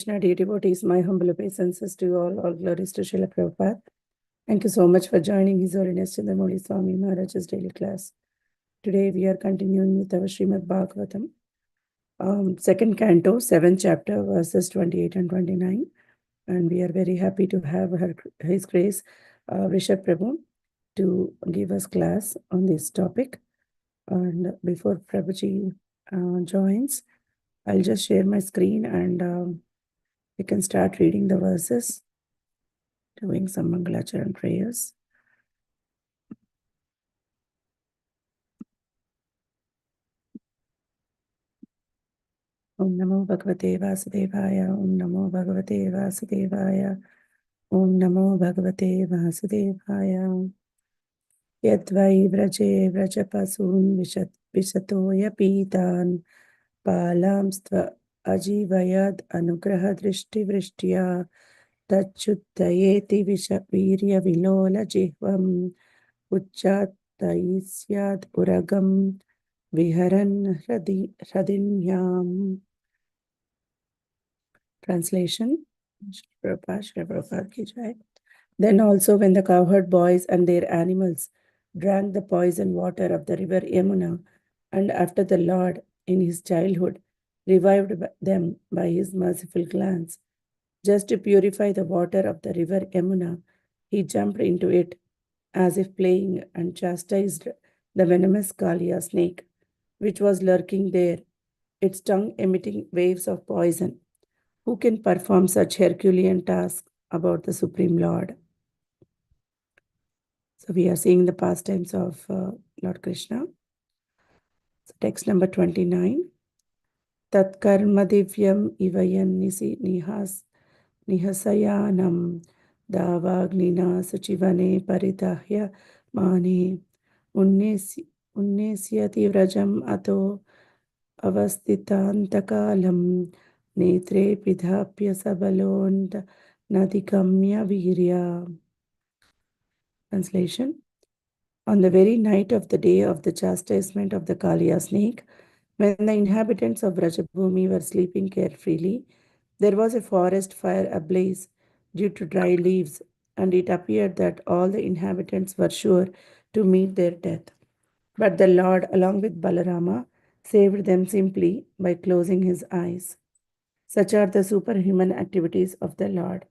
Dear devotees, my humble obeisances to you all glories to Srila Prabhupada. Thank you so much for joining His Holiness Chandramoli Swami Maharaj's daily class. Today we are continuing with our Srimad Bhagavatam, second canto, 7th chapter, verses 28 and 29. And we are very happy to have His Grace Vrishabh Prabhu to give us class on this topic. And before Prabhuji joins, I'll just share my screen and we can start reading the verses, doing some Mangalacharan prayers. Om Namo Bhagavate Vasudevaya, Om Namo Bhagavate Vasudevaya, Om Namo Bhagavate Vasudevaya. Yadvai Vraje Vrajapasun Vishatoya Pitan Palamstva Ajivayad Anugraha Drishti Vrishtiya Tachuttayeti Virya Vilola Jihvam Uchatayisyad Uragam Viharan Hadinyam. Translation. Prabhupada ki jai. Then also when the cowherd boys and their animals drank the poison water of the river Yamuna, and after the Lord in his childhood revived them by his merciful glance, just to purify the water of the river Yamuna, he jumped into it as if playing and chastised the venomous Kaliya snake, which was lurking there, its tongue emitting waves of poison. Who can perform such Herculean tasks about the Supreme Lord? So we are seeing the pastimes of Lord Krishna. So text number 29. Tat karma divyam ivayan nihasayanam davagnina suchivane paritahya mane unnesyati vrajam ato avastitantakalam netre pidhapya sabalond nadikamya virya. Translation. On the very night of the day of the chastisement of the Kaliya snake, when the inhabitants of Vrajabhumi were sleeping carefreely, there was a forest fire ablaze due to dry leaves, and it appeared that all the inhabitants were sure to meet their death. But the Lord, along with Balarama, saved them simply by closing his eyes. Such are the superhuman activities of the Lord.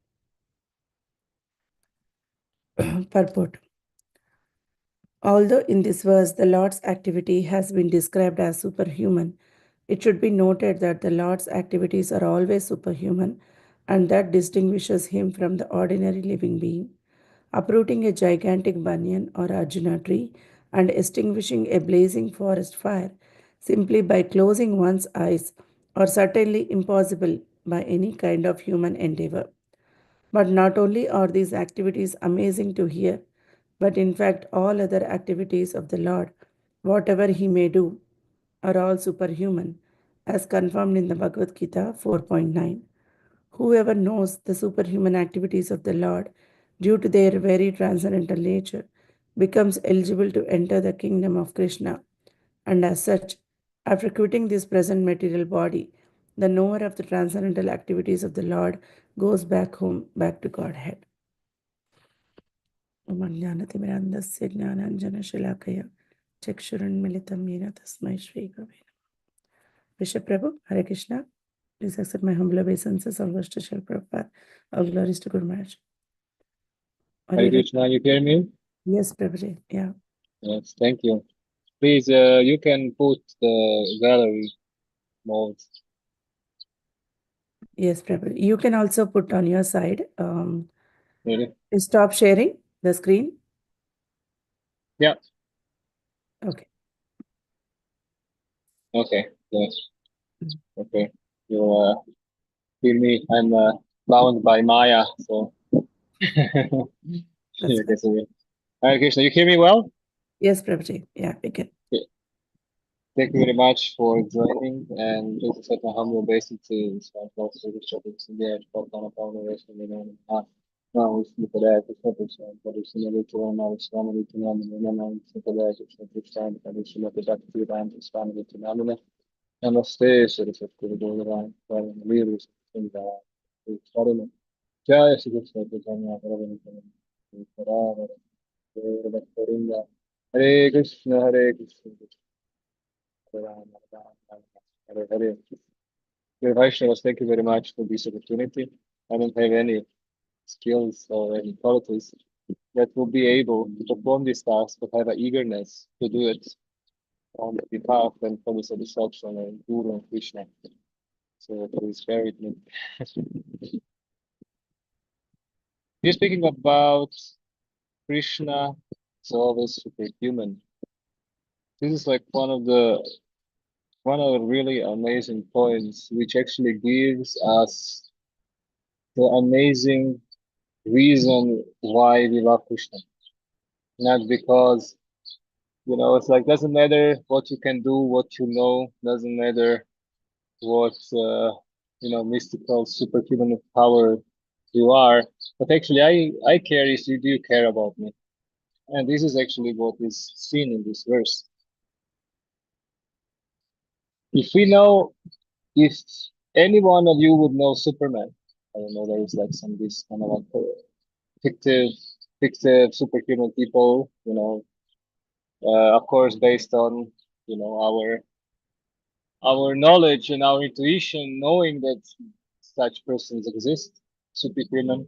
Purport. Although in this verse the Lord's activity has been described as superhuman, it should be noted that the Lord's activities are always superhuman, and that distinguishes him from the ordinary living being. Uprooting a gigantic banyan or Arjuna tree and extinguishing a blazing forest fire simply by closing one's eyes are certainly impossible by any kind of human endeavor. But not only are these activities amazing to hear, but in fact all other activities of the Lord, whatever he may do, are all superhuman, as confirmed in the Bhagavad Gita 4.9. Whoever knows the superhuman activities of the Lord, due to their very transcendental nature, becomes eligible to enter the kingdom of Krishna, and as such, after quitting this present material body, the knower of the transcendental activities of the Lord goes back home, back to Godhead. Vrishabh Prabhu, Hare Krishna. Please accept my humble obeisances. All glories to Srila Prabhupada. All glories to Guru Maharaj. Hare Krishna, you hear me? Yes, Prabhuji. Yeah. Yes, thank you. Please, you can put the gallery mode. Yes, Prabhuji. You can also put on your side. Really? Stop sharing the screen. Yeah. Okay. Okay. Yes. Okay. You hear me? I'm bound by Maya, so That's you fine. can see me. Hare Krishna, you hear me well? Yes, Prabhuji. Yeah, we can. Okay. Thank you very much for joining, and please accept my humble obeisances. I'm also the shepherd today, but I'm a power race in the name of now we see the day to shepherd, but it's in the ritual now it's family to know, and then I'm the day to shepherd stand, and it's in the productive time to family to know. Namaste, Saraswati, Bhagavan, for the leaders in the Hare Jai Shri Krishna Chaitanya Prabhu Nityananda Hare Krishna Hare Krishna Hare Rama Rama Rama Hare Hare. Dear Vaishnavas, thank you very much for this opportunity. I don't have any skills or any qualities that will be able to perform this task, but have an eagerness to do it on the behalf and for the satisfaction of Guru and Krishna. So please bear with me. We're speaking about Krishna is always superhuman. This is like one of the really amazing points, which actually gives us the amazing reason why we love Krishna. Not because, it's like doesn't matter what you can do, what you know, doesn't matter what mystical superhuman power you are. But actually, I care is you do care about me, and this is actually what is seen in this verse. If we know, if any one of you would know Superman, I don't know, there is like some this kind of like fictive, fictive superhuman people, of course, based on our knowledge and our intuition, knowing that such persons exist, superhuman,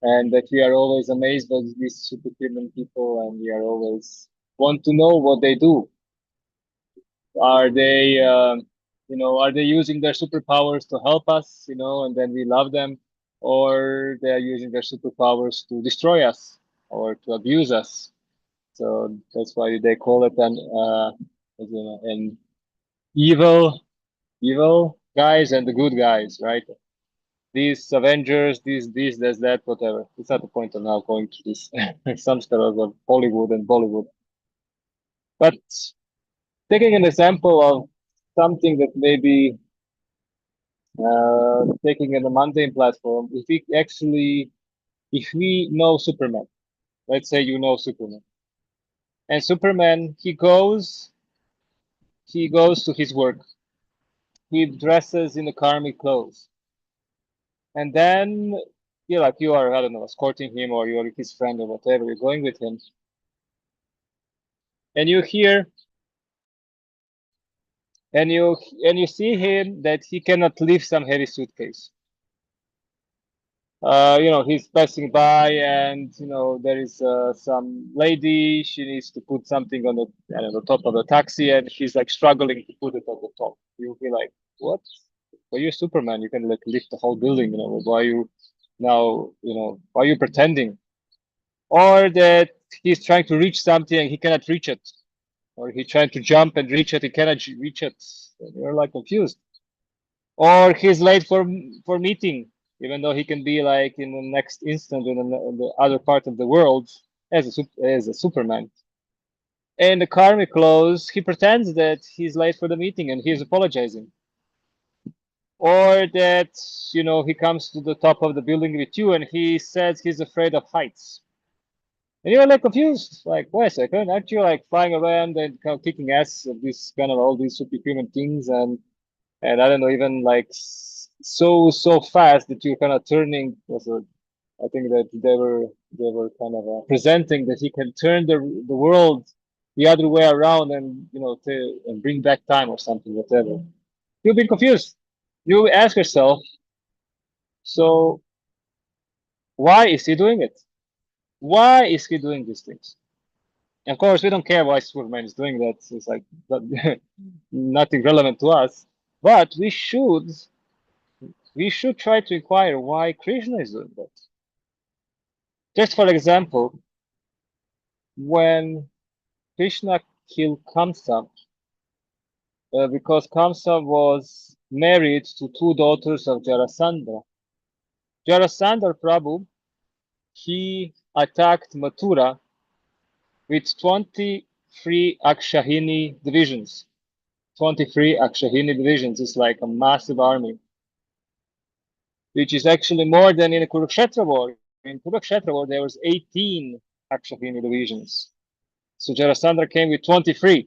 and that we are always amazed by these superhuman people, and we are always want to know what they do. Are they, are they using their superpowers to help us, and then we love them, or they are using their superpowers to destroy us or to abuse us? So that's why they call it an evil, evil guys and the good guys, right? These Avengers, these, there's that, whatever. It's not the point of now going to this some sort of Hollywood and Bollywood. But taking an example of something that maybe taking in a mundane platform, if we know Superman, let's say you know Superman, and Superman, he goes to his work, he dresses in the karmic clothes, and then you are, I don't know, escorting him, or you're his friend or whatever, you're going with him, and you hear and you see him that he cannot lift some heavy suitcase. He's passing by, and there is some lady. She needs to put something on the top of the taxi, and he's like struggling to put it on the top. You'll be like, "What? Well, you're Superman. You can like lift the whole building. Why you now? Why are you pretending?" Or that he's trying to reach something and he cannot reach it, or he's trying to jump and reach it, he cannot reach it. And you're like confused. Or he's late for meeting, even though he can be like in the next instant in the other part of the world as a Superman. And the karmic clothes, he pretends that he's late for the meeting and he's apologizing. Or that he comes to the top of the building with you and he says he's afraid of heights. And you're like confused, like, wait a second, aren't you like flying around and kind of kicking ass of this kind of all these superhuman things, and I don't know, even like so fast that you're kind of turning. Also, I think that they were kind of presenting that he can turn the world the other way around, and and bring back time or something, whatever. You'll be confused. You ask yourself, so why is he doing it? Why is he doing these things? Of course, we don't care why Superman is doing that. It's like nothing relevant to us. But we should try to inquire why Krishna is doing that. Just for example, when Krishna killed Kamsa, because Kamsa was married to two daughters of Jarasandha. Jarasandha Prabhu, he attacked Mathura with 23 Akshahini divisions. 23 Akshahini divisions is like a massive army, which is actually more than in the Kurukshetra war. In Kurukshetra war, there was 18 Akshahini divisions. So Jarasandha came with 23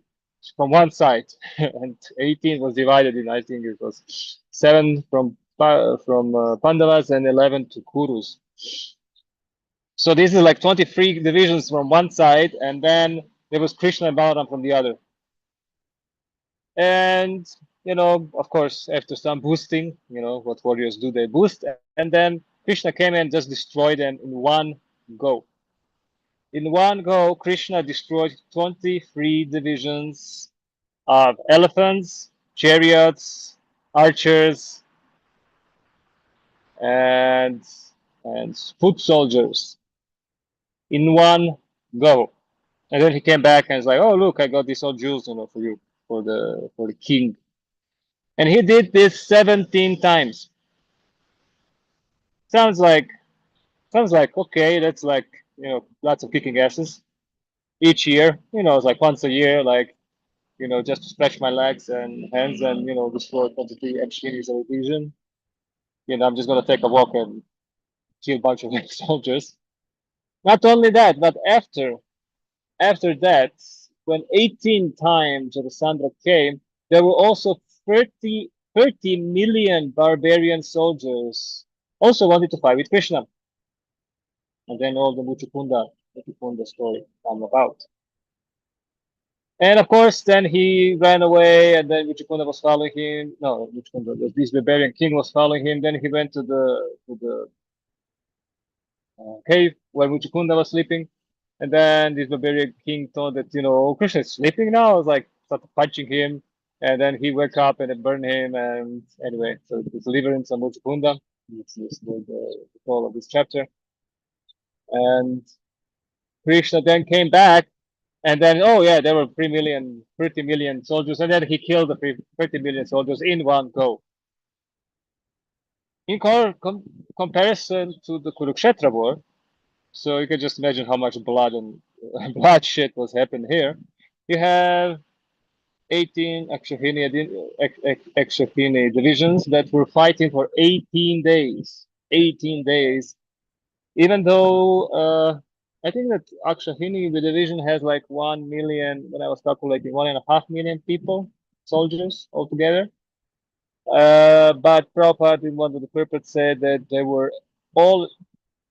from one side, and 18 was divided in, I think it was 7 from Pandavas and 11 to Kurus. So this is like 23 divisions from one side, and then there was Krishna and Balaram from the other. And of course, after some boosting, what warriors do, they boost, and then Krishna came and just destroyed them in one go. In one go, Krishna destroyed 23 divisions of elephants, chariots, archers, and foot soldiers in one go. And then he came back and was like, "Oh, look, I got these all jewels, for you, for the king." And he did this 17 times. Sounds like okay, that's like lots of kicking asses each year. It's like once a year, like just to stretch my legs and hands and destroy 23 HG's of division. I'm just gonna take a walk and kill a bunch of soldiers. Not only that, but after that, when 18 times Alessandra came, there were also 30 million barbarian soldiers also wanted to fight with Krishna. And then all the Muchukunda story come about. And of course, then he ran away, and then Muchukunda was following him. No, Muchukunda, this barbarian king was following him. Then he went to the cave where Muchukunda was sleeping. And then this barbarian king thought that, Krishna is sleeping now. I was like, started punching him. And then he woke up and it burned him. And anyway, so it was deliverance of Muchukunda. This is the call of this chapter. And Krishna then came back. And then, oh yeah, there were 30 million soldiers. And then he killed the 30 million soldiers in one go. In comparison to the Kurukshetra war, so you can just imagine how much blood and bloodshed was happening here. You have 18 Akshahini divisions that were fighting for 18 days. 18 days. Even though I think that Akshahini division has like 1 million, when I was calculating, 1.5 million people, soldiers altogether. But Prabhupada in one of the purports said that there were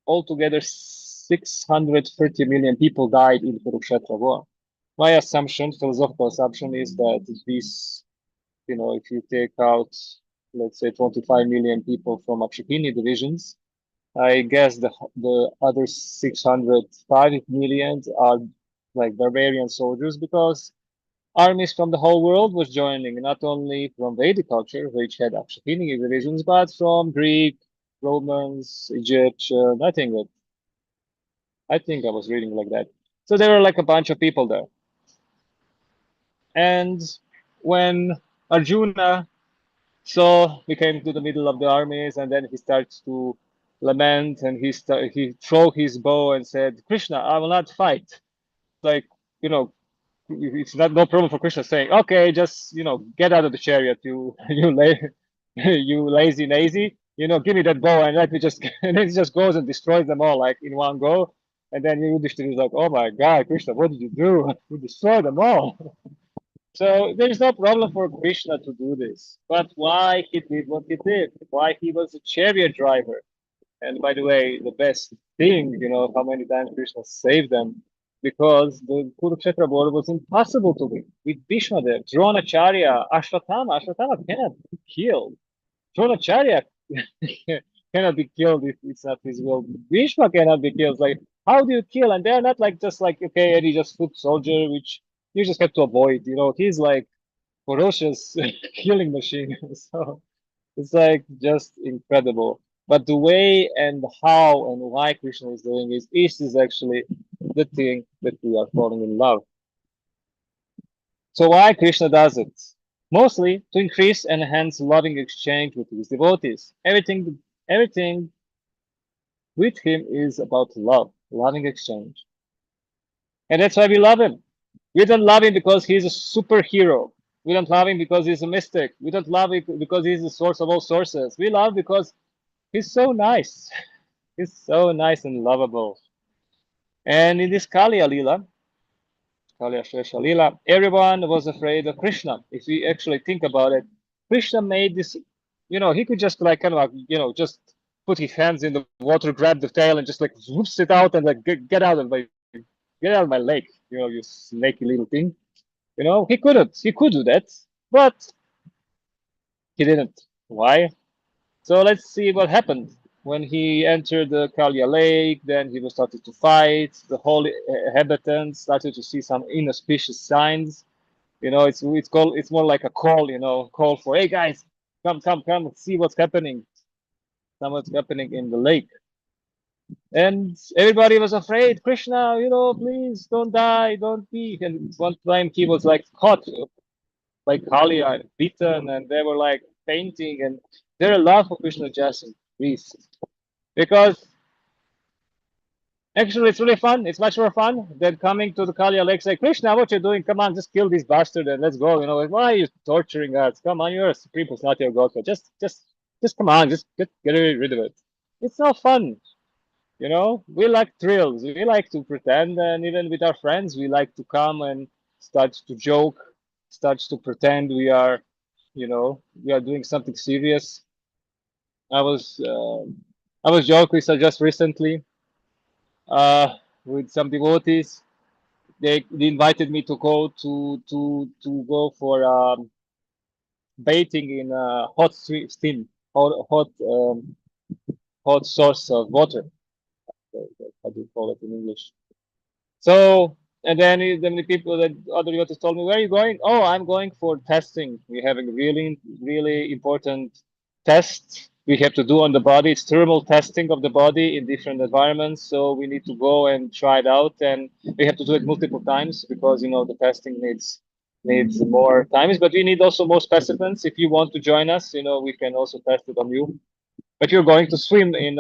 altogether 630 million people died in Kurukshetra war. My assumption, philosophical assumption, is that this, if you take out, let's say, 25 million people from Akshahini divisions, I guess the other 605 million are like barbarian soldiers, because armies from the whole world was joining, not only from Vedic culture, which had Akshahini divisions, but from Greek, Romans, Egyptian. I think I was reading like that. So there were like a bunch of people there. And when Arjuna we came to the middle of the armies, and then he starts to lament, and he threw his bow and said, "Krishna, I will not fight." Like, you know, it's not no problem for Krishna saying, "Okay, just get out of the chariot, you you lazy, give me that bow and let me just." And then he just goes and destroys them all like in one go. And then Yudhishthira is like, "Oh my God, Krishna, what did you do? You destroyed them all." So there is no problem for Krishna to do this. But why he did what he did? Why he was a chariot driver? And by the way, the best thing, how many times Krishna saved them, because the Kurukshetra war was impossible to win. With Bhishma there, Dronacharya, Ashwatthama cannot be killed. Dronacharya cannot be killed if it's not his will. Bhishma cannot be killed. Like, how do you kill? And they're not like just like, okay, and he just foot soldier, which you just have to avoid. He's like ferocious killing machine. So it's like just incredible. But the way and how and why Krishna is doing is actually the thing that we are falling in love. So why Krishna does it? Mostly to increase and enhance loving exchange with his devotees. Everything with him is about love, loving exchange. And that's why we love him. We don't love him because he's a superhero. We don't love him because he's a mystic. We don't love him because he's the source of all sources. We love because he's so nice. He's so nice and lovable. And in this Kali Alila, Kali Ashesha Lila, everyone was afraid of Krishna. If we actually think about it, Krishna made this, he could just like kind of like, just put his hands in the water, grab the tail, and just like whoops it out and like get out of my lake, you snaky little thing. He could do that, but he didn't. Why? So let's see what happened when he entered the Kalia Lake. Then he was started to fight. The whole inhabitants started to see some inauspicious signs. It's more like a call. Call for, hey guys, come, see what's happening. What's happening in the lake. And everybody was afraid. Krishna, please don't die, don't be. And one time he was like caught by Kalia, beaten, and they were like fainting. And their love for Krishna just increased because actually it's really fun. It's much more fun than coming to the Kalia Lake, say, Krishna, what you doing? Come on, just kill this bastard and let's go. Why are you torturing us? Come on, you're a supreme personality of God. Just come on, just get rid of it. It's no fun. We like thrills. We like to pretend, and even with our friends, we like to come and start to joke, start to pretend we are doing something serious. I was joking just recently with some devotees. They invited me to go to go for bathing in a steam, hot source of water. How do you call it in English? So, and then the people that other devotees told me, where are you going? Oh, I'm going for testing. We're having really, really important tests we have to do on the body. It's thermal testing of the body in different environments. So we need to go and try it out, and we have to do it multiple times because the testing needs more times. But we need also more specimens. If you want to join us, we can also test it on you. But you're going to swim in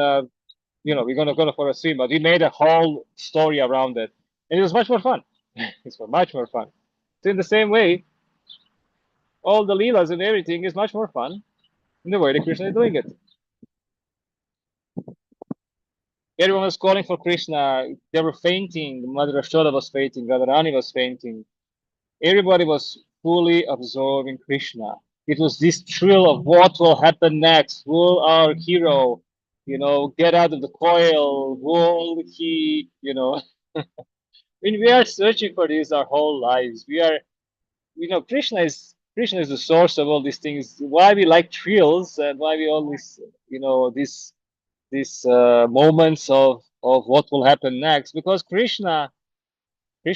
we're gonna go for a swim, but we made a whole story around it, and it was much more fun. It's much more fun. So in the same way, all the leelas and everything is much more fun in the way that Krishna is doing it. Everyone was calling for Krishna. They were fainting. Mother Yashoda was fainting. Radharani was fainting. Everybody was fully absorbing Krishna. It was this thrill of what will happen next. Will our hero, get out of the coil? Will he, we are searching for this our whole lives. We are, Krishna is the source of all these things. Why we like thrills and why we always, these moments of what will happen next. Because Krishna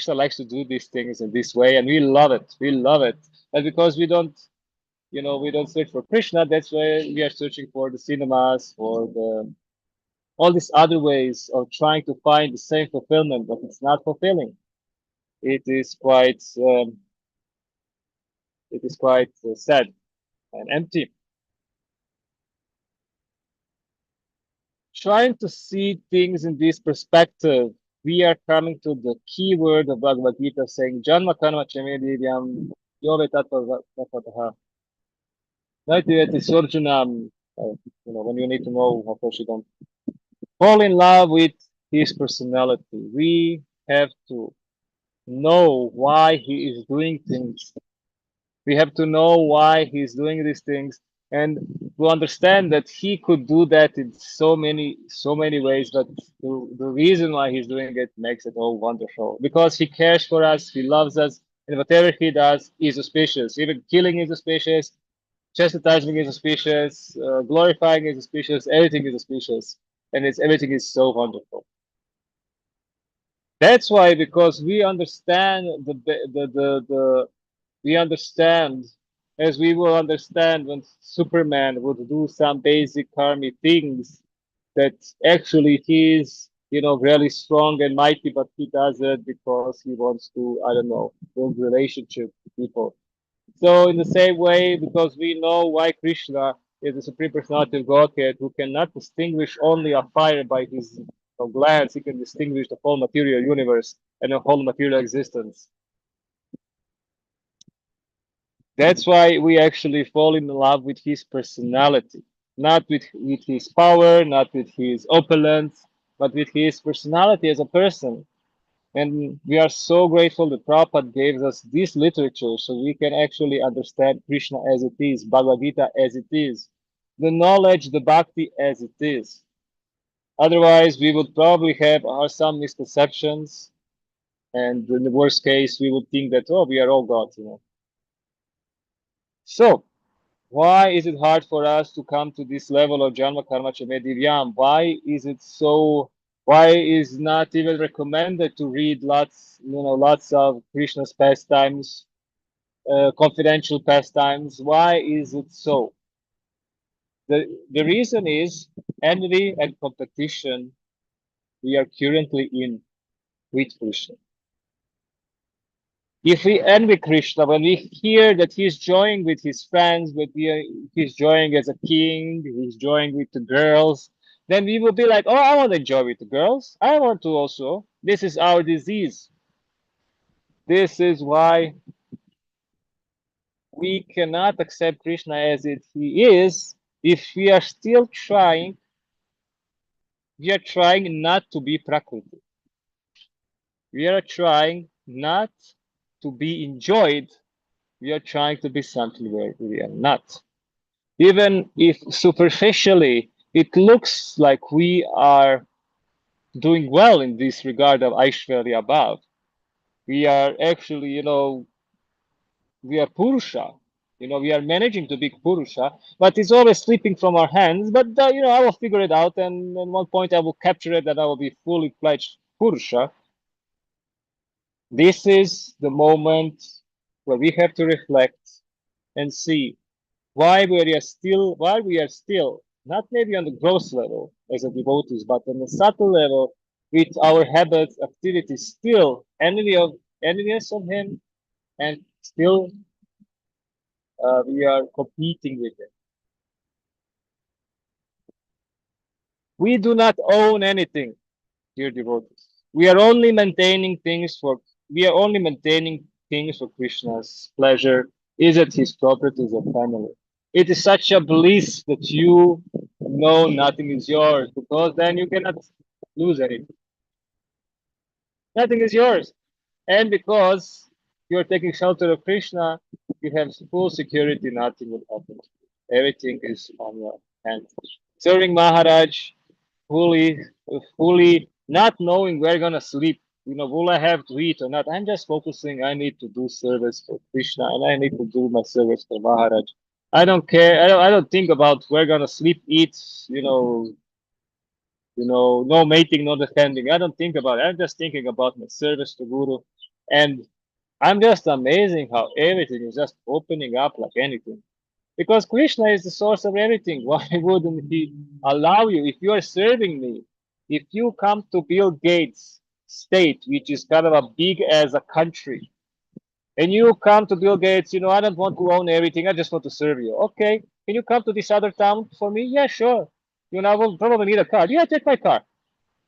likes to do these things in this way, and we love it. We love it. And because we don't search for Krishna, that's why we are searching for the cinemas, for the all these other ways of trying to find the same fulfillment, but it's not fulfilling. It is quite sad and empty. Trying to see things in this perspective, we are coming to the key word of Bhagavad Gita saying, Janma karma chame divyam yove tattva. Naiti sorjunam. When you need to know, of course, you don't fall in love with his personality. We have to know why he is doing things. We have to know why he's doing these things and to understand that he could do that in so many ways, but the reason why he's doing it makes it all wonderful because he cares for us, he loves us, and whatever he does is auspicious. Even killing is auspicious, chastising is auspicious, glorifying is auspicious, everything is auspicious, and everything is so wonderful. That's why, because we understand we understand, as we will understand when Superman would do some basic karmic things, that actually he's really strong and mighty, but he does it because he wants to, I don't know, build relationship with people. So in the same way, because we know why Krishna is the supreme personality of Godhead, who cannot distinguish only a fire by his glance, he can distinguish the whole material universe and the whole material existence. That's why we actually fall in love with his personality, not with his power, not with his opulence, but with his personality as a person. And we are so grateful that Prabhupada gave us this literature so we can actually understand Krishna as it is, Bhagavad Gita as it is. the knowledge, the bhakti as it is. Otherwise, we would probably have some misconceptions, and in the worst case, we would think that, oh, we are all gods, you know. So, why is it hard for us to come to this level of Janma Karma Chame Divyam? Why is it so? Why is not even recommended to read lots of Krishna's pastimes, confidential pastimes? Why is it so? The reason is envy and competition we are currently in with Krishna. If we envy Krishna, when we hear that he's joying with his friends, he's joying as a king, he's joying with the girls, then we will be like, oh, I want to enjoy with the girls. I want to also. This is our disease. This is why we cannot accept Krishna as he is if we are trying not to be Prakriti. We are trying not to be enjoyed. We are trying to be something where we are not. Even if superficially it looks like we are doing well in this regard of Aishwarya above, we are actually, we are Purusha. We are managing to be Purusha, but it's always slipping from our hands. But, I will figure it out, and at one point I will capture it and I will be fully fledged Purusha. This is the moment where we have to reflect and see why we are still not maybe on the gross level as a devotees, but on the subtle level with our habits, activities, still envious of him, and still we are competing with it. We do not own anything, dear devotees. We are only maintaining things for Krishna's pleasure. Is it his property, is a family? It is such a bliss that you know nothing is yours, because then you cannot lose anything. Nothing is yours. And because you're taking shelter of Krishna, you have full security, nothing will happen. Everything is on your hands. Serving Maharaj, fully, fully not knowing where gonna sleep. Will I have to eat or not? I'm just focusing. I need to do service for Krishna, and I need to do my service for Maharaj. I don't care. I don't think about where gonna sleep, eat. No mating, no defending. I don't think about it. I'm just thinking about my service to Guru, and I'm just amazing how everything is just opening up like anything. Because Krishna is the source of everything. Why wouldn't he allow you? If you are serving me, if you come to Bill Gates' state, which is kind of a big as a country, and you come to Bill Gates, I don't want to own everything. I just want to serve you. Okay, can you come to this other town for me? Yeah, sure. I will probably need a car. Yeah, take my car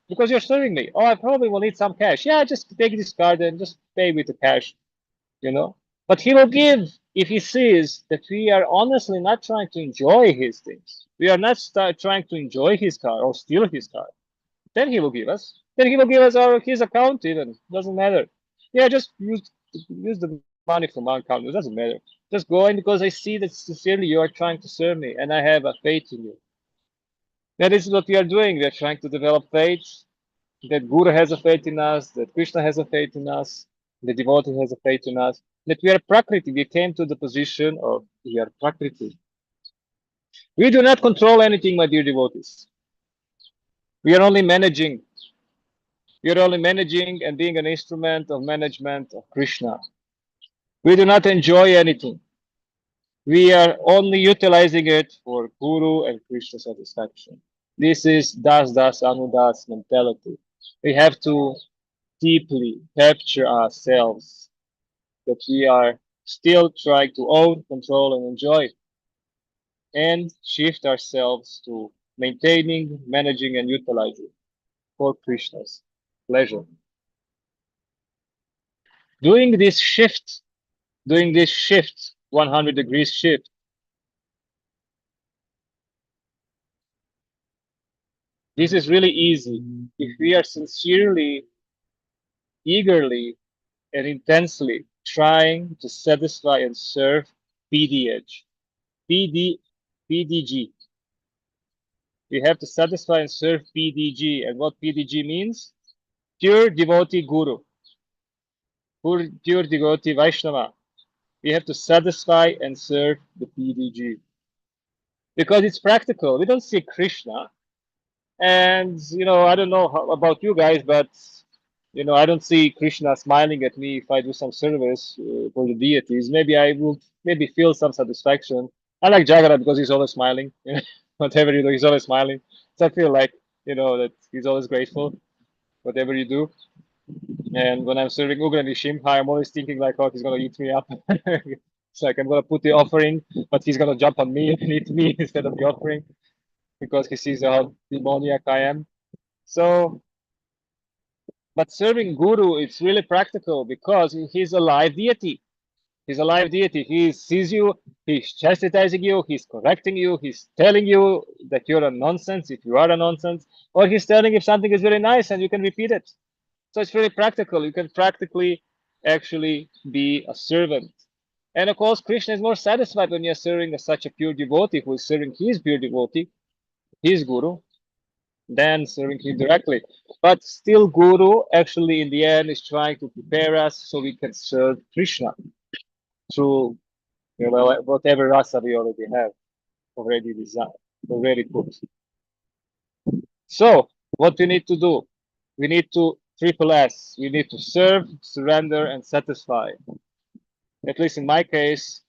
because you're serving me. Oh, I probably will need some cash. Yeah, just take this card and just pay with the cash. you know. But he will give if he sees that we are honestly not trying to enjoy his things. We are not trying to enjoy his car or steal his car. Then he will give us. Then he will give us his account even. Doesn't matter. Yeah, just use the money from my account. It doesn't matter. Just go in because I see that sincerely you are trying to serve me and I have a faith in you. That is what we are doing. We are trying to develop faith, that Guru has a faith in us, that Krishna has a faith in us, the devotee has a faith in us, that we are Prakriti. We came to the position of we are Prakriti. We do not control anything, my dear devotees. We are only managing. We are only managing and being an instrument of management of Krishna. We do not enjoy anything. We are only utilizing it for Guru and Krishna satisfaction. This is Das Anudas mentality. We have to deeply capture ourselves that we are still trying to own, control, and enjoy, and shift ourselves to maintaining, managing, and utilizing for Krishna's pleasure. Doing this shift, doing this shift, 100 degrees shift, this is really easy if we are sincerely, eagerly, and intensely trying to satisfy and serve PDH, PD, PDG. We have to satisfy and serve PDG. And what PDG means? Pure devotee guru, pure devotee Vaishnava. We have to satisfy and serve the PDG because it's practical. We don't see Krishna. And, I don't know about you guys, but, I don't see Krishna smiling at me if I do some service for the deities. Maybe I will maybe feel some satisfaction. I like Jagannath because he's always smiling. Whatever you do, he's always smiling. So I feel like, that he's always grateful, whatever you do. And when I'm serving Ugra Nishimha, I'm always thinking like, oh, he's going to eat me up. It's like I'm going to put the offering, but he's going to jump on me and eat me instead of the offering because he sees how demoniac I am. So, but serving Guru, it's really practical because he's a live deity. He's a live deity. He sees you, he's chastising you, he's correcting you, he's telling you that you're a nonsense if you are a nonsense, or he's telling if something is very nice and you can repeat it. So it's really practical. You can practically actually be a servant. And of course, Krishna is more satisfied when you're serving such a pure devotee who is serving his pure devotee, his Guru, than serving him directly. But still, Guru actually in the end is trying to prepare us so we can serve Krishna through whatever rasa we already have already designed, already put. So what we need to do? We need to triple S. We need to serve, surrender, and satisfy. At least in my case,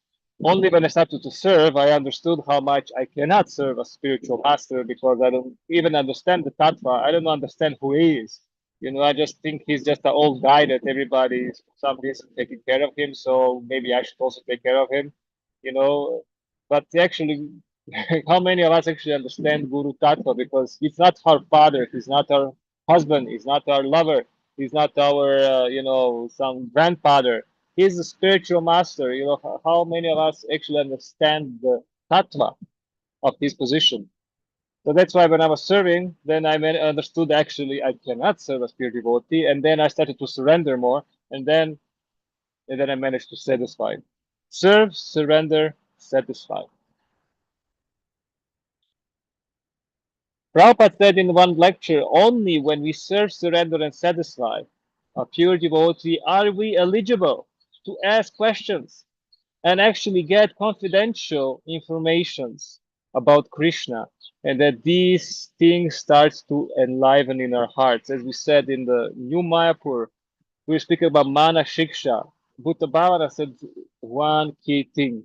only when I started to serve, I understood how much I cannot serve a spiritual master because I don't even understand the tattva. I don't understand who he is. I just think he's just an old guy that everybody is for some reason taking care of him. So maybe I should also take care of him, you know. But actually, how many of us actually understand Guru Tattva? Because it's not our father, he's not our husband, he's not our lover, he's not our, some grandfather. He's a spiritual master. How many of us actually understand the Tattva of his position? So that's why when I was serving, then I understood actually I cannot serve as pure devotee, and then I started to surrender more, and then I managed to satisfy. Serve, surrender, satisfy. Prabhupada said in one lecture, only when we serve, surrender, and satisfy a pure devotee are we eligible to ask questions and actually get confidential informations about Krishna, and that these things starts to enliven in our hearts. As we said in the New Mayapur, we speak about Mana Shiksha. Buddha Bhavana said one key thing.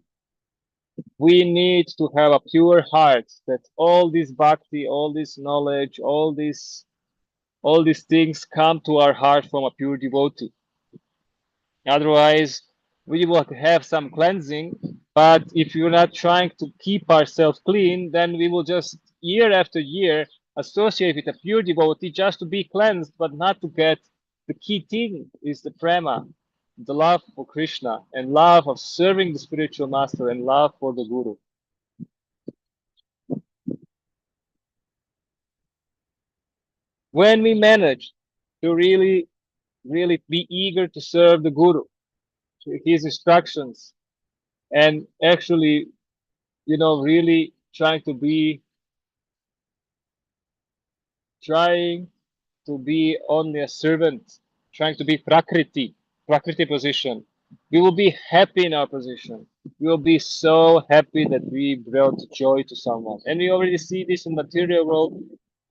We need to have a pure heart that all this bhakti, all this knowledge, all these things come to our heart from a pure devotee. Otherwise, we will have some cleansing, but if you're not trying to keep ourselves clean, then we will just year after year associate with a pure devotee just to be cleansed, but not to get the key thing is the prema, the love for Krishna and love of serving the spiritual master and love for the Guru. When we manage to really, really be eager to serve the Guru, his instructions, and actually, really trying to be only a servant, trying to be Prakriti position. We will be happy in our position. We will be so happy that we brought joy to someone. And we already see this in material world.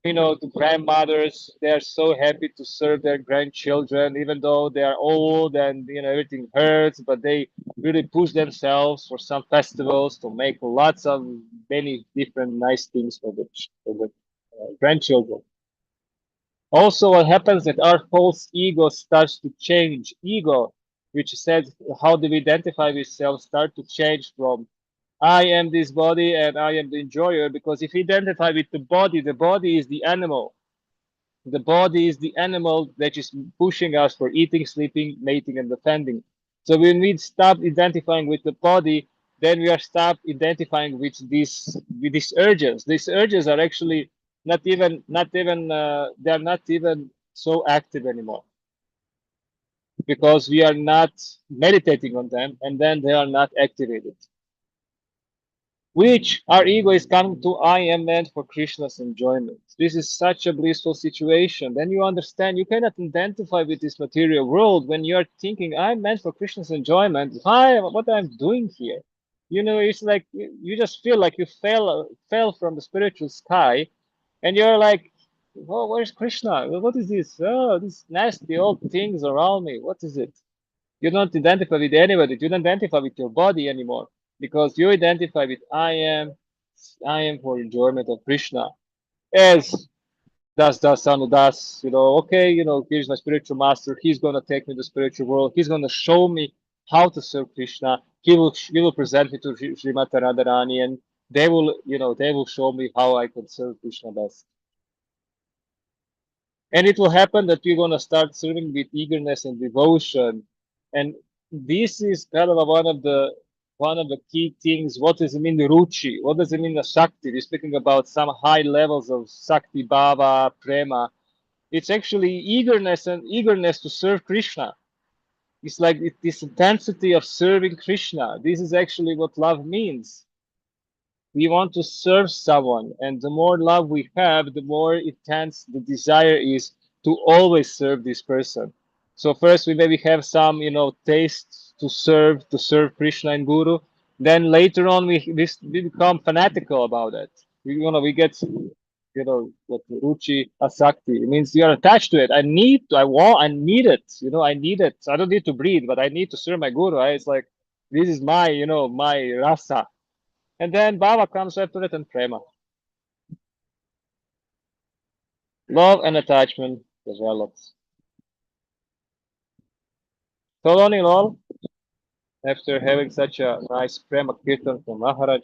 The grandmothers, they are so happy to serve their grandchildren, even though they are old and everything hurts, but they really push themselves for some festivals to make lots of many different nice things for the grandchildren. Also, what happens that our false ego starts to change. Ego, which says how do we identify with self, start to change from I am this body and I am the enjoyer. Because if we identify with the body is the animal. The body is the animal that is pushing us for eating, sleeping, mating, and defending. So when we stop identifying with the body, then we are stop identifying with these urges. These urges are actually not even they are not even so active anymore because we are not meditating on them, and then they are not activated. which our ego is coming to, I am meant for Krishna's enjoyment. This is such a blissful situation. Then you understand you cannot identify with this material world when you are thinking, I'm meant for Krishna's enjoyment. Why? What I'm doing here? It's like you just feel like you fell from the spiritual sky, and you're like, oh, where's Krishna? What is this? Oh, these nasty old things around me. What is it? You don't identify with anybody. You don't identify with your body anymore because you identify with I am for enjoyment of Krishna. As das Sanu das, okay, here's my spiritual master. He's gonna take me to the spiritual world. He's gonna show me how to serve Krishna. He will present me to Srimati Radharani, and they will show me how I can serve Krishna best. And it will happen that you're going to start serving with eagerness and devotion. And this is kind of one of the key things. What does it mean, ruchi? What does it mean, the shakti? We're speaking about some high levels of sakti bhava prema. It's actually eagerness to serve Krishna. It's like this intensity of serving Krishna. This is actually what love means. We want to serve someone, and the more love we have, the more intense the desire is to always serve this person. So first we maybe have some taste to serve Krishna and Guru. Then later on we become fanatical about it. We get what ruchi asakti. It means you are attached to it. I need it. I need it. I don't need to breathe, but I need to serve my Guru. Right? It's like this is my rasa. And then Baba comes after it, and Prema. Love and attachment develops. So all in all, after having such a nice Prema Kirtan from Maharaj,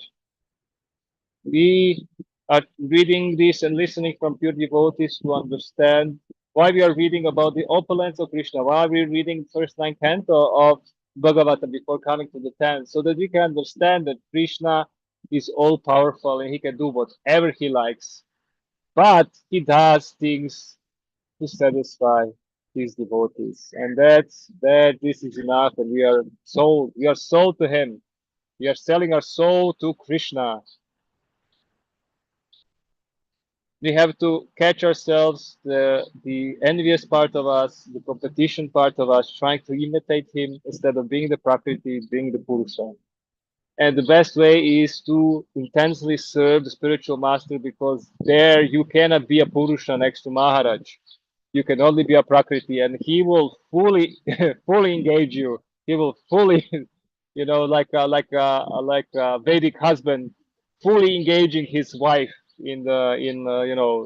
we are reading this and listening from pure devotees to understand why we are reading about the opulence of Krishna, why we're reading first nine canto of Bhagavata before coming to the 10th, so that we can understand that Krishna is all powerful and he can do whatever he likes. But he does things to satisfy his devotees. And that this is enough, and we are sold to him. We are selling our soul to Krishna. We have to catch ourselves, the envious part of us, the competition part of us, trying to imitate him instead of being the Prakriti, being the Purusha. And the best way is to intensely serve the spiritual master, because there you cannot be a Purusha next to Maharaj. You can only be a Prakriti, and he will fully fully engage you. He will fully, like a Vedic husband, fully engaging his wife in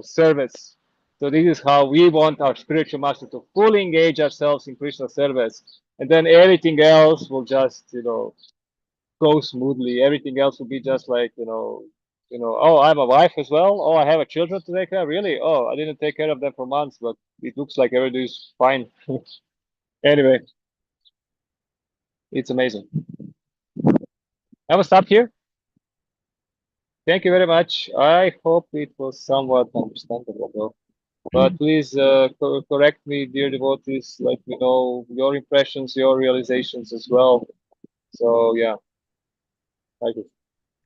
service. So this is how we want our spiritual master to fully engage ourselves in Krishna service, and then everything else will just go smoothly. Everything else will be just like oh, I have a wife as well. Oh, I have a children to take care. Really? Oh, I didn't take care of them for months, but it looks like everything is fine. Anyway, it's amazing. I will stop here. Thank you very much. I hope it was somewhat understandable, though. But please correct me, dear devotees. Let me know your impressions, your realizations as well. So yeah, thank you.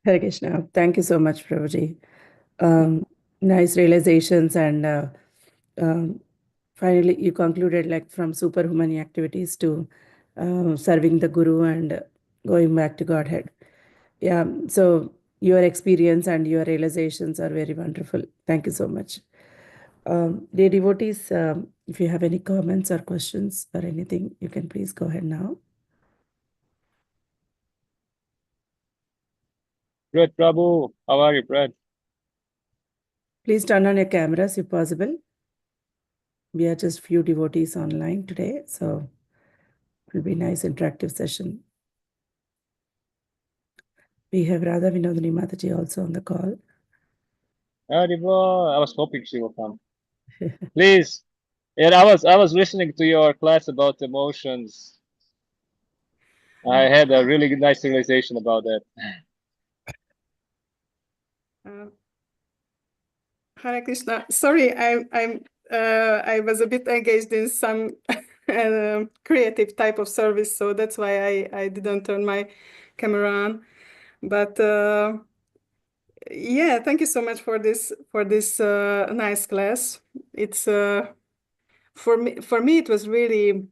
Hare Krishna. Thank you so much, Prabhuji. Nice realizations, and finally you concluded like from superhuman activities to serving the Guru and going back to Godhead. Yeah, so your experience and your realizations are very wonderful. Thank you so much. Dear devotees, if you have any comments or questions or anything, you can please go ahead now. Brett Prabhu, how are you, Brett? Please turn on your cameras if possible. We are just few devotees online today, so it will be a nice interactive session. We have Radha Vinodini Mataji also on the call. Haribo, I was hoping she will come. Please. Yeah, I was listening to your class about emotions. I had a really nice realization about that. Hare Krishna. Sorry, I was a bit engaged in some creative type of service, so that's why I didn't turn my camera on. But Yeah, thank you so much for this nice class. It's for me it was really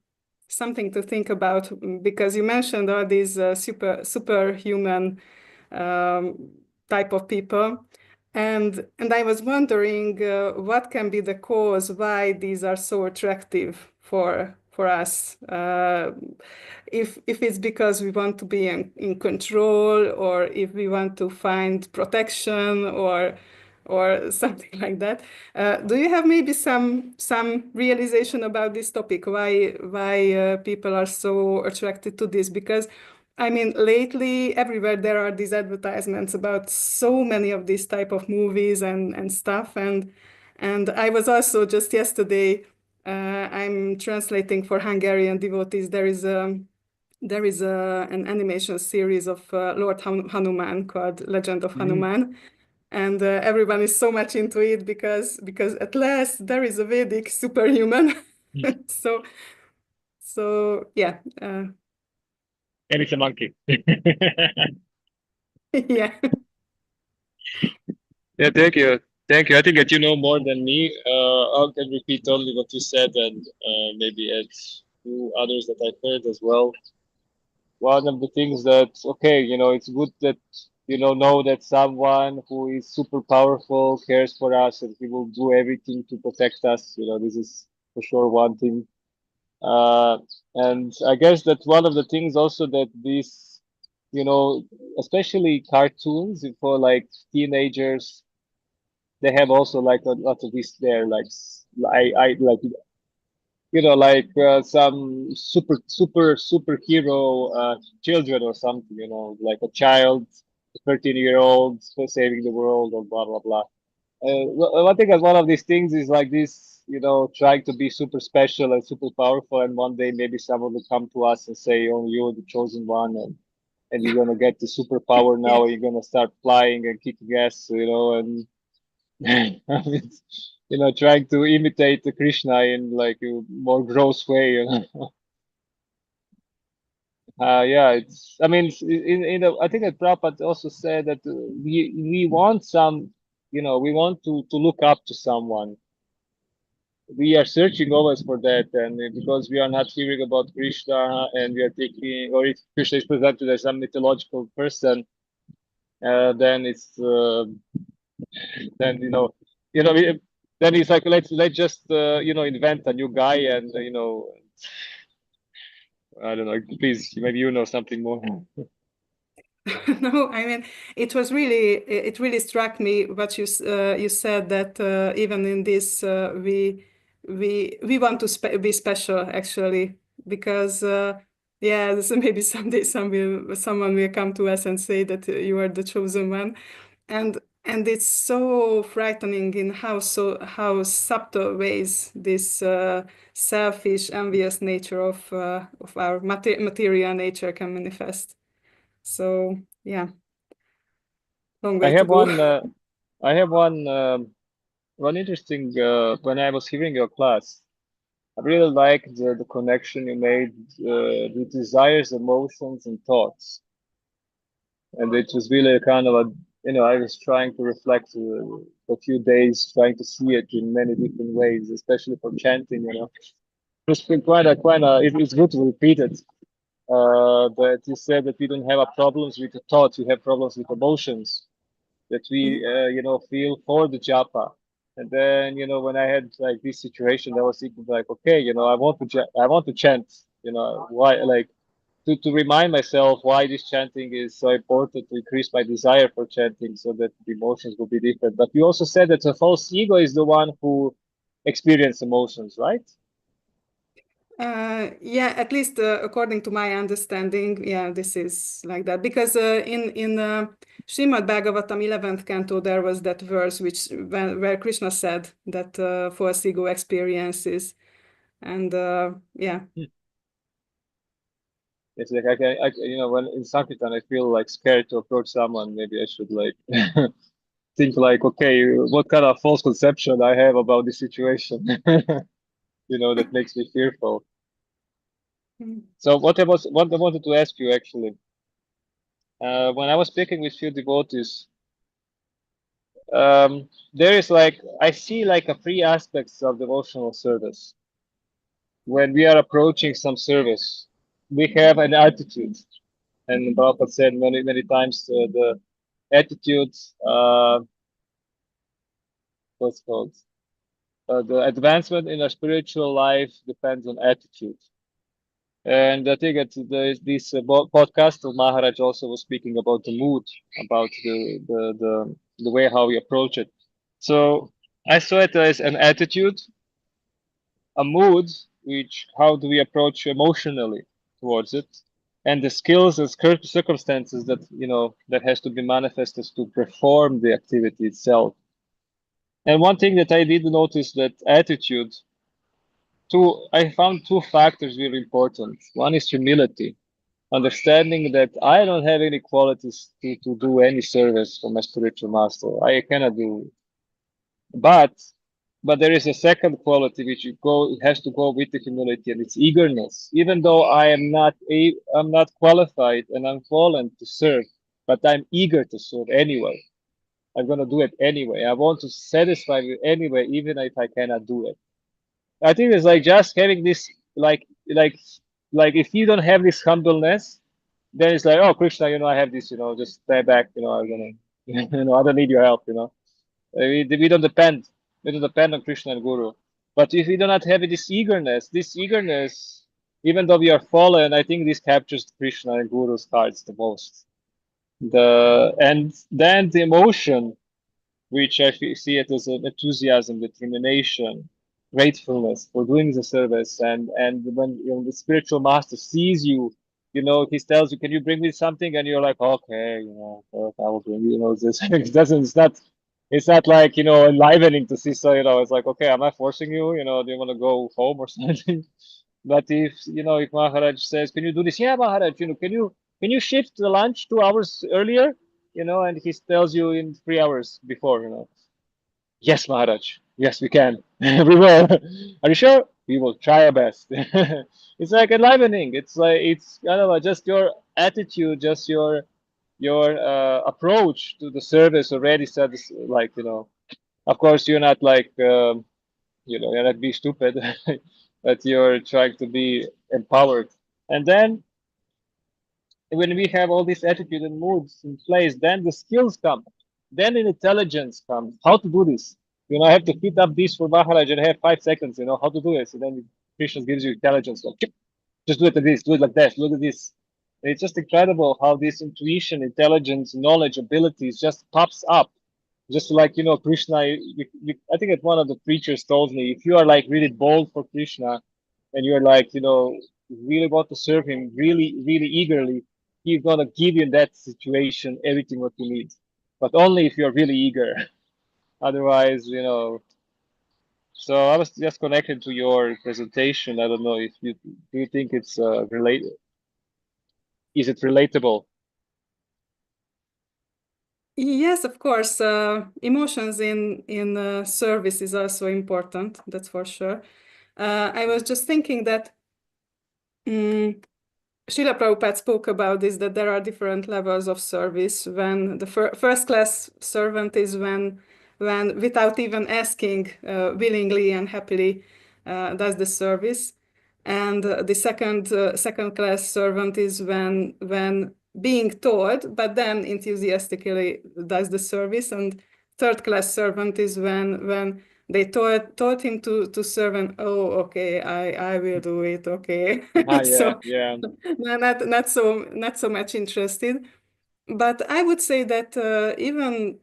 something to think about, because you mentioned all these superhuman um, type of people, and I was wondering what can be the cause why these are so attractive for us. If it's because we want to be in control, or if we want to find protection, or something like that. Do you have maybe some realization about this topic? Why people are so attracted to this? Because I mean, lately everywhere there are these advertisements about so many of these type of movies and stuff. And I was also just yesterday. I'm translating for Hungarian devotees. There is an animation series of Lord Hanuman called Legend of Mm. Hanuman, and everyone is so much into it because at last there is a Vedic superhuman. so so yeah, And it's a monkey. yeah. Yeah, thank you. Thank you. I think that you know more than me. I can repeat only what you said and maybe add two others that I've heard as well. One of the things that, okay, it's good that, know that someone who is super powerful cares for us and he will do everything to protect us. This is for sure one thing. Uh, and I guess that one of the things also that this, you know, especially cartoons for like teenagers, they have also like a lot of this there, like I like like some superhero children or something, like a child, 13-year-old saving the world or blah blah blah. I think that one of these things is like this, trying to be super special and super powerful, and one day maybe someone will come to us and say, "Oh, you're the chosen one, and you're gonna get the superpower Yeah. now. You're gonna start flying and kicking ass, and it's, trying to imitate the Krishna in like a more gross way. Yeah, I mean, I think that Prabhupada also said that we want some, we want to look up to someone. We are searching always for that, and because we are not hearing about Krishna, and we are thinking, or if Krishna is presented as some mythological person, then it's then then it's like let's just invent a new guy, and I don't know. Please, maybe you know something more. No, I mean, it really struck me what you said, that even in this we want to be special, actually, because yeah, this, maybe someday someone will come to us and say that you are the chosen one, and it's so frightening in how subtle ways this selfish, envious nature of our material nature can manifest. So yeah, long I way to have go. one. I have one interesting. When I was hearing your class, I really liked the connection you made with desires, emotions, and thoughts, and it was really kind of a. I was trying to reflect for a few days, trying to see it in many different ways, especially for chanting. It's been quite a. It's good to repeat it. But you said that we don't have a problems with the thoughts, we have problems with emotions that we Mhm. feel for the japa. And then when I had like this situation, I was thinking like, okay, I want to chant. Why, like, to remind myself why this chanting is so important, to increase my desire for chanting, so that the emotions will be different. But you also said that the false ego is the one who experience emotions, right? Yeah, at least according to my understanding, yeah, this is like that. Because in Srimad Bhagavatam 11th canto, there was that verse where Krishna said that false ego experiences, and yeah. It's like when in Sankirtan I feel like scared to approach someone. Maybe I should like think like, okay, what kind of false conception I have about this situation, that makes me fearful. Mm. So what I wanted to ask you actually, when I was speaking with few devotees, there is like I see like a three aspects of devotional service. When we are approaching some service, we have an attitude, and Prabhupada said many times the attitude, what's it called, the advancement in our spiritual life depends on attitude. And I think this podcast of Maharaj also was speaking about the mood, about the way how we approach it. So I saw it as an attitude, a mood, which how do we approach emotionally towards it, and the skills and circumstances that that has to be manifested to perform the activity itself. And one thing that I did notice that attitude, I found two factors really important. One is humility, understanding that I don't have any qualities to do any service for my spiritual master. I cannot do, but there is a second quality which has to go with the humility, and it's eagerness. Even though I'm not qualified and I'm fallen to serve, but I'm eager to serve anyway. I'm gonna do it anyway. I want to satisfy you anyway, even if I cannot do it. I think it's like just having this, if you don't have this humbleness, then it's like, oh, Krishna, I have this, just stay back, I'm gonna, I don't need your help. We don't depend, on Krishna and Guru. But if we do not have this eagerness, even though we are fallen, I think this captures Krishna and Guru's hearts the most. And then the emotion, which see it as an enthusiasm, determination, gratefulness for doing the service. And when the spiritual master sees you, he tells you, "Can you bring me something?" And you're like, "Okay, I will bring you." This it doesn't. It's not. It's not like enlivening to see. So it's like, okay, am I forcing you? Do you want to go home or something? But if Maharaj says, "Can you do this?" Yeah, Maharaj. Can you shift the lunch 2 hours earlier? And he tells you in 3 hours before. Yes, Maharaj. Yes, we can. We will. Are you sure? We will try our best. It's like enlivening. It's like I don't know, just your attitude, just your approach to the service already says like Of course, you're not like you're not be stupid, but you're trying to be empowered. And then when we have all this attitude and moods in place, then the skills come. Then the intelligence comes. How to do this? I have to heat up this for Maharaj and I have 5 seconds, how to do this. And then Krishna gives you intelligence. Like, "Chip, just do it like this, do it like that, look at this." And it's just incredible how this intuition, intelligence, knowledge, abilities just pops up. Just like, Krishna, I think that one of the preachers told me, if you are like really bold for Krishna and you're like, really want to serve him really, really eagerly, he's gonna give you in that situation everything what you need. But only if you're really eager. Otherwise, So I was just connected to your presentation. I don't know if you do you think it's related? Is it relatable? Yes, of course. Emotions in service is also important. That's for sure. I was just thinking that Srila Prabhupada spoke about this, that there are different levels of service. When the first class servant is when without even asking, willingly and happily does the service. And the second class servant is when being told, but then enthusiastically does the service. And third class servant is when they told him to serve, and oh, okay, I will do it, okay. Ah, yeah, So yeah. no, not so much interested. But I would say that even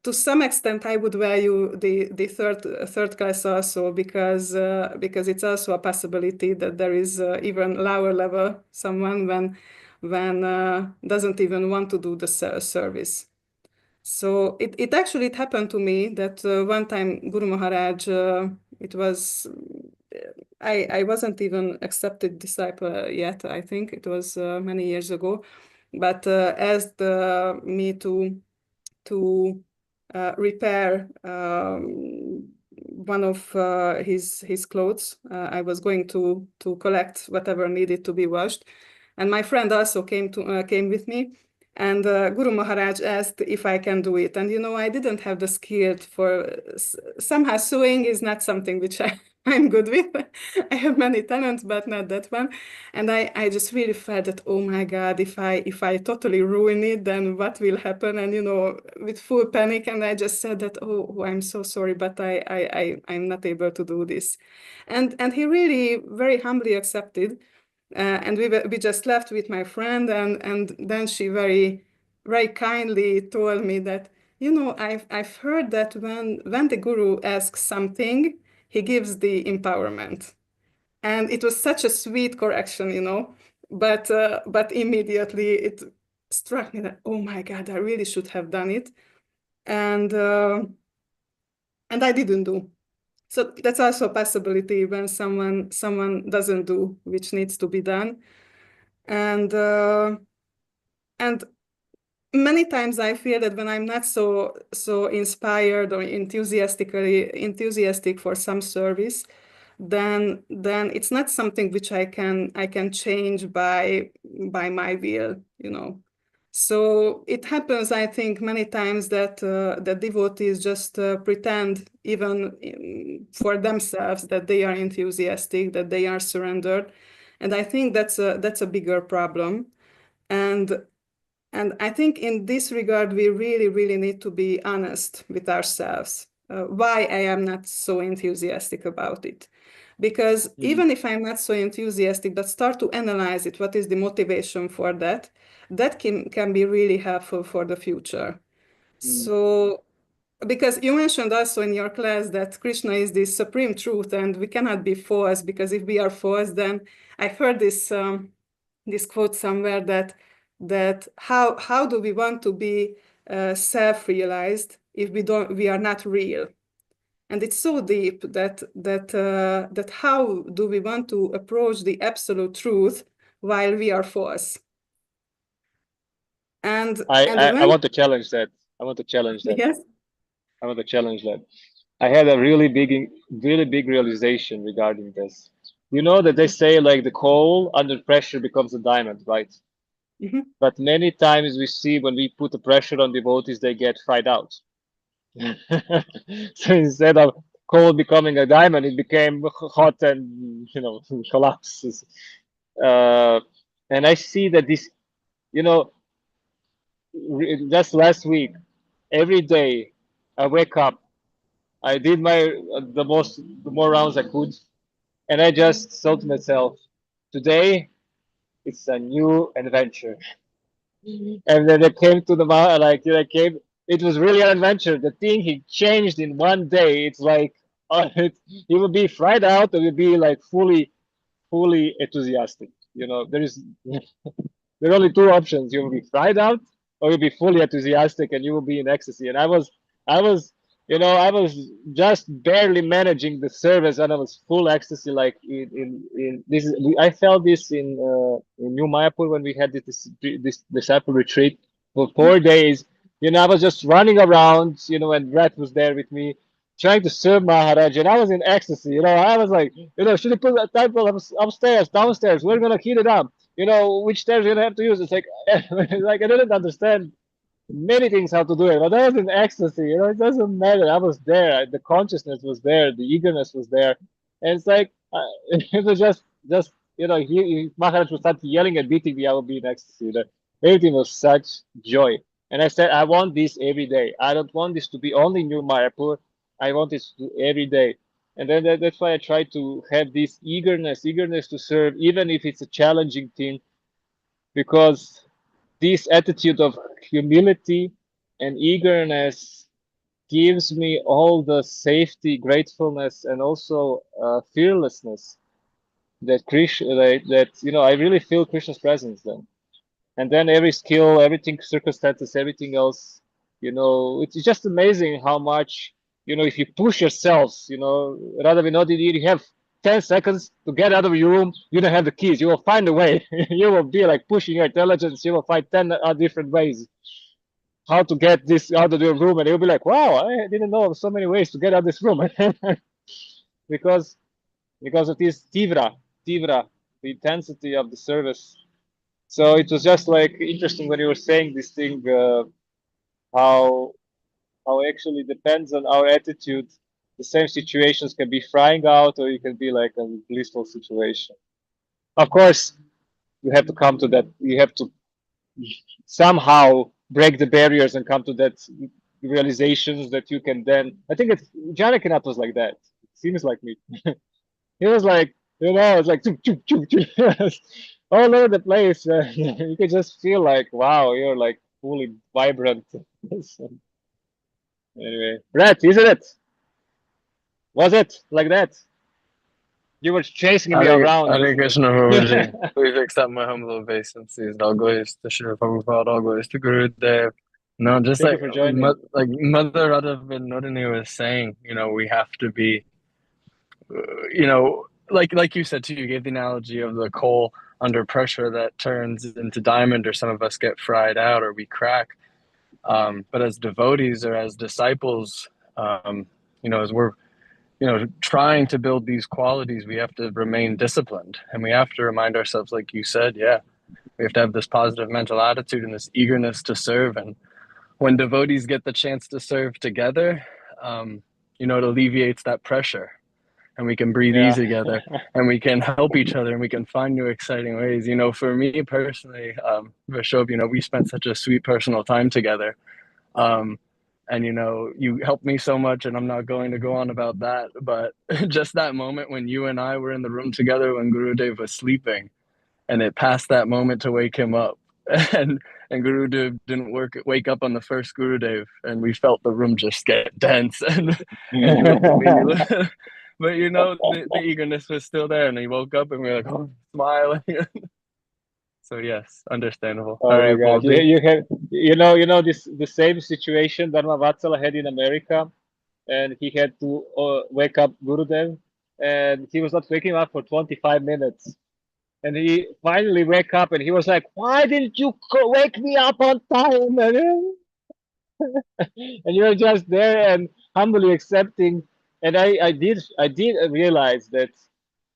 to some extent, I would value the third class also, because it's also a possibility that there is even lower level someone when doesn't even want to do the service. So it actually happened to me that one time Guru Maharaj, it was I wasn't even accepted disciple yet. I think it was many years ago, but asked me to repair one of his clothes. I was going to collect whatever needed to be washed, and my friend also came with me. And Guru Maharaj asked if I can do it. And, I didn't have the skill for, somehow sewing is not something which I'm good with. I have many talents, but not that one. And I just really felt that, oh my God, if I totally ruin it, then what will happen? And, with full panic. And I just said that, oh, I'm so sorry, but I'm not able to do this. And he really very humbly accepted. And we just left with my friend, and then she very very kindly told me that, I've heard that when the guru asks something, he gives the empowerment. And it was such a sweet correction, but immediately it struck me that, oh my God, I really should have done it. And I didn't do. So that's also a possibility when someone doesn't do which needs to be done. And many times I feel that when I'm not so inspired or enthusiastic for some service, then it's not something which I can change by my will. So it happens, I think, many times that devotees just pretend, even for themselves, that they are enthusiastic, that they are surrendered, and I think that's a bigger problem. And and I think in this regard, we really, really need to be honest with ourselves. Why I am not so enthusiastic about it. Because even if I'm not so enthusiastic, but start to analyze it, what is the motivation for that? That can be really helpful for the future. So, because you mentioned also in your class that Krishna is the supreme truth and we cannot be false, because if we are false, then I heard this quote somewhere that how do we want to be self-realized if we are not real? And it's so deep that how do we want to approach the absolute truth while we are false? And I when want to challenge that. I want to challenge that. yes. I want to challenge that. I had a really big realization regarding this. You know that they say like the coal under pressure becomes a diamond, right? Mhm. But many times we see when we put the pressure on devotees, they get fried out. So instead of coal becoming a diamond, it became hot and collapses. Uh, and I see that this, you know, just last week, every day I wake up, I did my the more rounds I could, and I just thought to myself, today it's a new adventure. And then I came to the mountain, like I came. It was really an adventure. The thing he changed in one day. It's like he will be fried out, or will be like fully enthusiastic. There are only two options. You will be fried out, or you'll be fully enthusiastic, and you will be in ecstasy. And I was, I was just barely managing the service, and I was full ecstasy. Like in this, I felt this in New Mayapur when we had this disciple retreat for 4 days. I was just running around, and Brett was there with me, trying to serve Maharaj, and I was in ecstasy. I was like, should we put that temple upstairs, downstairs? We're gonna heat it up. Which stairs you're gonna have to use. It's like, like I didn't understand many things how to do it, but I was in ecstasy. It doesn't matter. I was there. The consciousness was there. The eagerness was there, and it's like it was just Maharaj would start yelling and beating me. I would be in ecstasy. Everything was such joy, and I said, I want this every day. I don't want this to be only New Mayapur. I want this to every day. And then that's why I try to have this eagerness to serve, even if it's a challenging thing, because this attitude of humility and eagerness gives me all the safety, gratefulness, and also fearlessness that Krishna, that I really feel Krishna's presence then. And then every skill, everything, circumstances, everything else, it's just amazing how much, if you push yourselves, rather than not, you have 10 seconds to get out of your room, you don't have the keys, you will find a way. You will be like pushing your intelligence, you will find 10 different ways how to get this out of your room, and you'll be like, wow, I didn't know of so many ways to get out of this room. because because of this tivra, the intensity of the service. So it was just like interesting when you were saying this thing, how how actually depends on our attitude. The same situations can be frying out, or you can be like a blissful situation. Of course, you have to come to that. You have to somehow break the barriers and come to that realizations that you can then. I think it's Janakinat was like that. It seems like me. He was like, it's like choop, choop, choop, choop, all over the place. You could just feel like, wow, you're like fully vibrant. So, anyway, Brett, isn't it? Was it like that? You were chasing me around, Hare wasn't Krishna Prabhuji. it? Please accept my humble obeisances. All glories to Srila Prabhupada, all glories to Gurudev. No, just Thank you for joining. like Mother Radha Vinodini was saying, we have to be, like you said too, you gave the analogy of the coal under pressure that turns into diamond, or some of us get fried out or we crack. But as devotees or as disciples, as we're trying to build these qualities, we have to remain disciplined, and we have to remind ourselves, like you said, yeah, we have to have this positive mental attitude and this eagerness to serve. And when devotees get the chance to serve together, it alleviates that pressure, and we can breathe Yeah. easy together, and we can help each other, and we can find new exciting ways. For me personally, Vrshabh, we spent such a sweet personal time together. um, and you helped me so much, and I'm not going to go on about that, but just that moment when you and I were in the room together when Gurudev was sleeping, and it passed that moment to wake him up, and Gurudev didn't wake up on the first Gurudev, and we felt the room just get dense, and he looked at me, but the eagerness was still there, and he woke up, and we were like, oh, smiling. So yes, understandable. Oh my Hari God! Bol You have this the same situation Dharma Vatsala had in America, and he had to wake up Gurudev, and he was not waking up for 25 minutes. And he finally wake up, and he was like, "Why didn't you wake me up on time?" And you're just there and humbly accepting. And I did realize that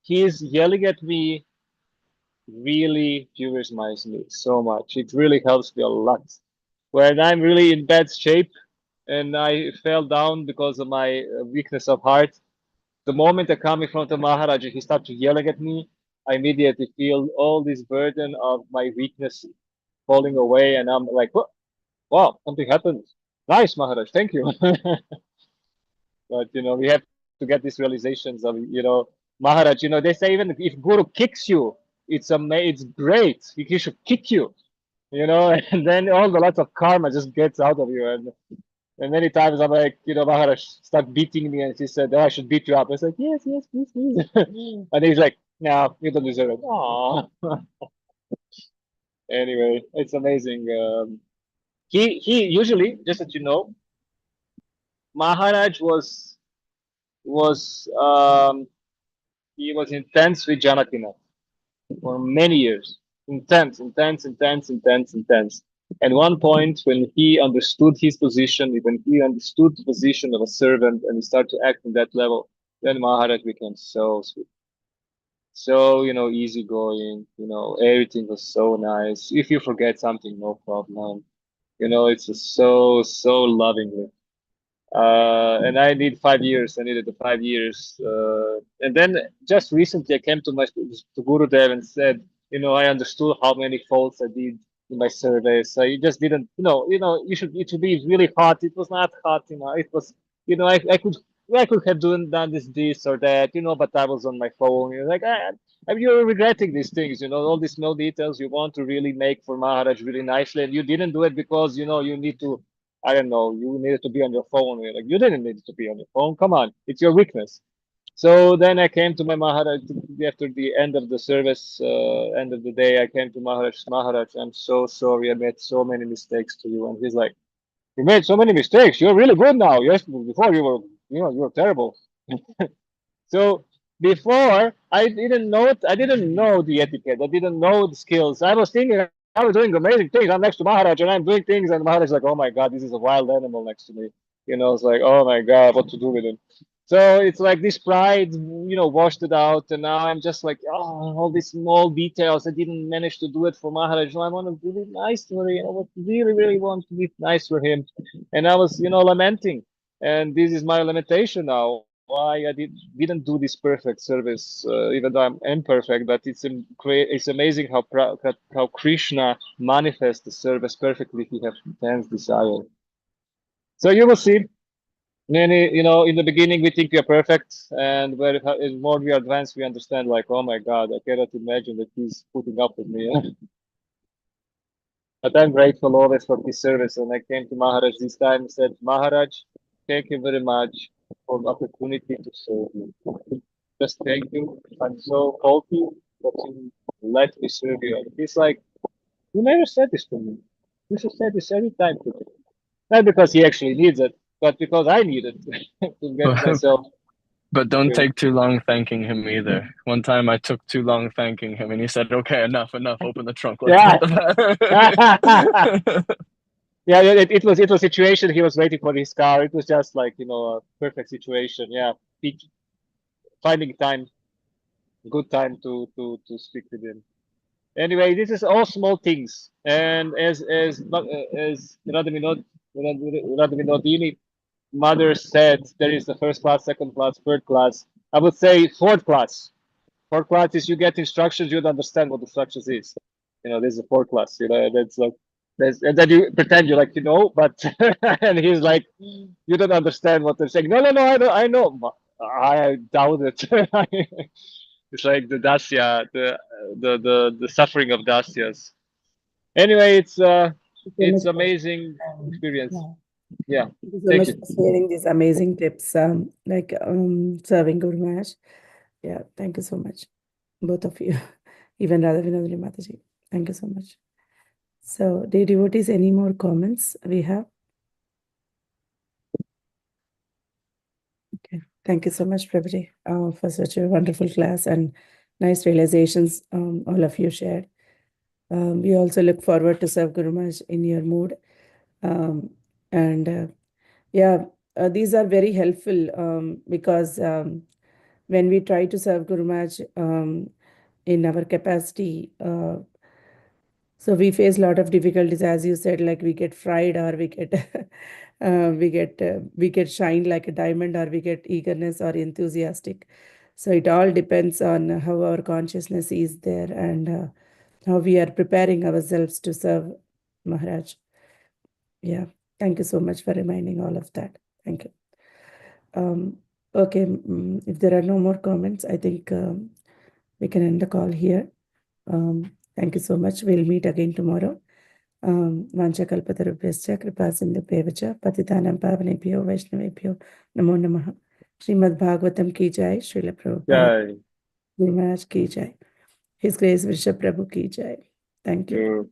he's yelling at me really humors me so much. It really helps me a lot. When I'm really in bad shape and I fell down because of my weakness of heart, the moment I come in front of Maharaj, he starts yelling at me. I immediately feel all this burden of my weakness falling away, and I'm like, "What? Wow, something happened. Nice, Maharaj, thank you." But we have to get these realizations of Maharaj. They say even if Guru kicks you, it's great. He should kick you, and then all the lots of karma just gets out of you. And many times I'm like, Maharaj start beating me, and he said, "Oh, I should beat you up." I was like, "Yes, yes, please, please." And he's like, "No, you don't deserve it." Aww. Anyway, it's amazing. He usually, just that Maharaj was he was intense with Janakinath for many years. Intense, intense, intense, intense, intense. And one point when he understood his position, when he understood the position of a servant and he started to act on that level, then Maharaj became so sweet. So, easygoing, everything was so nice. If you forget something, no problem. It's just so lovingly. And I need 5 years. I needed the 5 years. And then just recently, I came to Gurudev and said, I understood how many faults I did in my service. I just didn't, it should be really hot. It was not hot, It was, I could have done this or that, but I was on my phone. Like, you're regretting these things, all these small details you want to really make for Maharaj really nicely, and you didn't do it because you need to. I don't know, you needed to be on your phone. You're like, you didn't need to be on your phone. Come on, it's your weakness. So then I came to my Maharaj after the end of the service, end of the day. I came to Maharaj. Maharaj, I'm so sorry. I made so many mistakes to you. And he's like, you made so many mistakes. You're really good now. Yes, before you were terrible. So before I didn't know the etiquette. I didn't know the skills. I was thinking I was doing amazing things. I'm next to Maharaj and I'm doing things, and Maharaj is like, oh my God, this is a wild animal next to me. It's like, oh my God, what to do with him? So it's like this pride, washed it out, and now I'm just like, oh, all these small details. I didn't manage to do it for Maharaj. No, I want to do it nice for him. I would really, really want to be nice for him, and I was, lamenting. And this is my lamentation now. Why I didn't do this perfect service, even though I'm imperfect. But it's amazing how Krishna manifests the service perfectly. He has intense desire. So you will see. Many, in the beginning we think we are perfect, and the more we advance, we understand like, oh my God, I cannot imagine that he's putting up with me. But I'm grateful always for his service, and I came to Maharaj this time and said, Maharaj, thank you very much for the opportunity to serve you. Just thank you. I'm so faulty that you let me serve you. And he's like, you never said this to me. You should say this every time to me. Not because he actually needs it, but because I need it to get myself. But don't Okay. take too long thanking him either. One time I took too long thanking him and he said, okay, enough, open the trunk. Let's Yeah. get the Yeah, it was a situation. He was waiting for his car. It was just like, a perfect situation. Yeah. Finding time, good time to speak with him. Anyway, this is all small things. And as Radhaminodini mother said, there is the first class, second class, third class. I would say fourth class. Fourth class is you get instructions, you don't understand what instructions is. There's a fourth class. That's like and then you pretend you're like, but and he's like, you don't understand what they're saying. No, I know. I doubt it. It's like the dasya, the suffering of dasyas. Anyway, it's So much for amazing experience. Yeah, Thank you so thank much you. for sharing these amazing tips, like serving Guru Maharaj. Yeah, thank you so much, both of you, even Radha Vinodini Mataji. Thank you so much. So, dear devotees, any more comments we have? Okay, thank you so much, Prabhuji, for such a wonderful class and nice realizations all of you shared. We also look forward to serve Guru Maharaj in your mood. And yeah, these are very helpful because when we try to serve Guru Maharaj in our capacity, so we face a lot of difficulties, as you said, like we get fried or we get we get shine like a diamond, or we get eagerness or enthusiastic. So it all depends on how our consciousness is there and how we are preparing ourselves to serve Maharaj. Yeah, thank you so much for reminding all of that. Thank you. Okay, if there are no more comments, I think we can end the call here. Thank you so much. We'll meet again tomorrow. Vanchakalpatarubhyascha kripasindhubhyevacha patitanam pavanebhyo vaishnavebhyo namo namaha. Srimad Bhagavatam ki jai, Srila Prabhupada Jai. Guru Maharaj ki jai. His Grace Vrshabh Prabhu ki jai. Thank you.